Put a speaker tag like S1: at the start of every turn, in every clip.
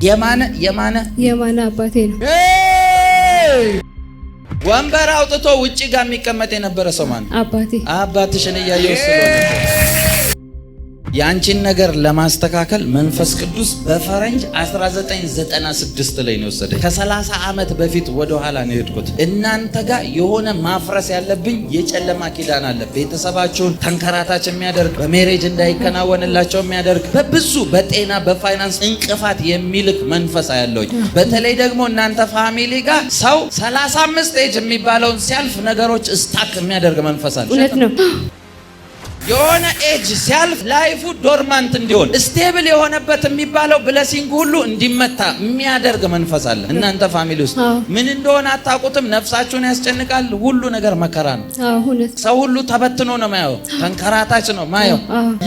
S1: የማነ አባቴ ነው።
S2: ወንበር አውጥቶ ውጪ ጋር የሚቀመጥ የነበረ ሰው ማን? አባትሽን እያየው ስለሆነ ያንቺን ነገር ለማስተካከል መንፈስ ቅዱስ በፈረንጅ 1996 ላይ ነው ወሰደ። ከ30 ዓመት በፊት ወደ ኋላ ነው የሄድኩት። እናንተ ጋር የሆነ ማፍረስ ያለብኝ የጨለማ ኪዳን አለ። ቤተሰባችሁን ተንከራታች የሚያደርግ በሜሬጅ እንዳይከናወንላቸው የሚያደርግ በብዙ በጤና በፋይናንስ እንቅፋት የሚልክ መንፈስ ያለው። በተለይ ደግሞ እናንተ ፋሚሊ ጋር ሰው 35 ኤጅ የሚባለውን ሲያልፍ ነገሮች ስታክ የሚያደርግ መንፈስ አለ።
S1: እውነት ነው።
S2: የሆነ ኤጅ ሲያልፍ ላይፉ ዶርማንት እንዲሆን ስቴብል የሆነበት የሚባለው ብለሲንግ ሁሉ እንዲመታ የሚያደርግ መንፈስ አለ እናንተ ፋሚሊ ውስጥ። ምን እንደሆነ አታውቁትም። ነፍሳችሁን ያስጨንቃል። ሁሉ ነገር መከራ ነው። ሰው ሁሉ ተበትኖ ነው ማየው። ተንከራታች ነው ማየው።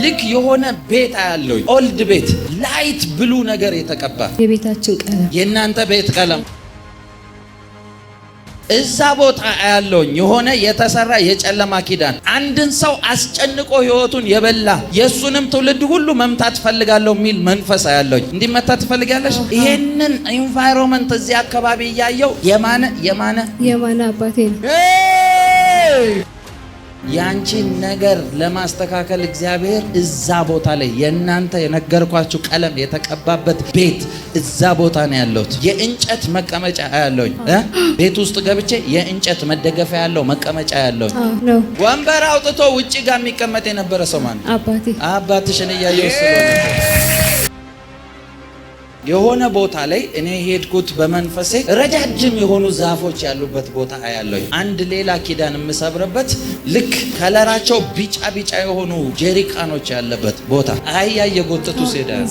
S2: ልክ የሆነ ቤት ያለው ኦልድ ቤት ላይት ብሉ ነገር የተቀባ
S1: የቤታችን ቀለም
S2: የእናንተ ቤት ቀለም እዛ ቦታ ያለውኝ የሆነ የተሰራ የጨለማ ኪዳን አንድን ሰው አስጨንቆ ህይወቱን የበላ የሱንም ትውልድ ሁሉ መምታት ፈልጋለሁ የሚል መንፈስ ያለውኝ እንዲመታ ትፈልጋለሽ። ይሄንን ኢንቫይሮንመንት እዚህ አካባቢ እያየው የማነ
S1: አባቴ ነው።
S2: ያንቺን ነገር ለማስተካከል እግዚአብሔር እዛ ቦታ ላይ የእናንተ የነገርኳችሁ ቀለም የተቀባበት ቤት እዛ ቦታ ነው ያለሁት። የእንጨት መቀመጫ ያለውኝ ቤት ውስጥ ገብቼ የእንጨት መደገፊያ ያለው መቀመጫ ያለው ወንበር አውጥቶ ውጪ ጋር የሚቀመጥ የነበረ ሰው ማን? አባትሽን እያየው ስለሆነ የሆነ ቦታ ላይ እኔ ሄድኩት በመንፈሴ ረጃጅም የሆኑ ዛፎች ያሉበት ቦታ ያለው አንድ ሌላ ኪዳን የምሰብርበት ልክ ከለራቸው ቢጫ የሆኑ ጀሪካኖች ያለበት ቦታ አህያ እየጎተቱ ሲሄዳሉ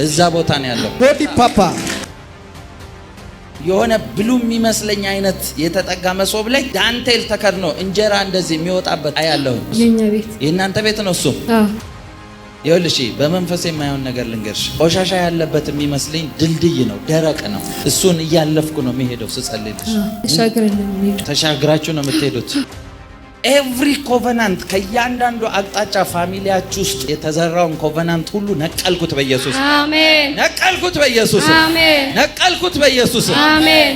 S2: እዛ ቦታ ነው ያለው።
S3: ቦዲ ፓፓ
S2: የሆነ ብሉ የሚመስለኝ አይነት የተጠጋ መሶብ ላይ ዳንቴል ተከድኖ እንጀራ እንደዚህ የሚወጣበት አያለው። የእናንተ ቤት ነው እሱ? ይኸውልሽ በመንፈስ የማይሆን ነገር ልንገርሽ። ቆሻሻ ያለበት የሚመስለኝ ድልድይ ነው፣ ደረቅ ነው። እሱን እያለፍኩ ነው የሚሄደው ስጸልይልሽ። ተሻግራችሁ ነው የምትሄዱት። ኤቭሪ ኮቨናንት ከእያንዳንዱ አቅጣጫ ፋሚሊያችሁ ውስጥ የተዘራውን ኮቨናንት ሁሉ ነቀልኩት በኢየሱስ።
S1: አሜን።
S2: ነቀልኩት በኢየሱስ።
S1: አሜን።
S2: ነቀልኩት በኢየሱስ።
S1: አሜን።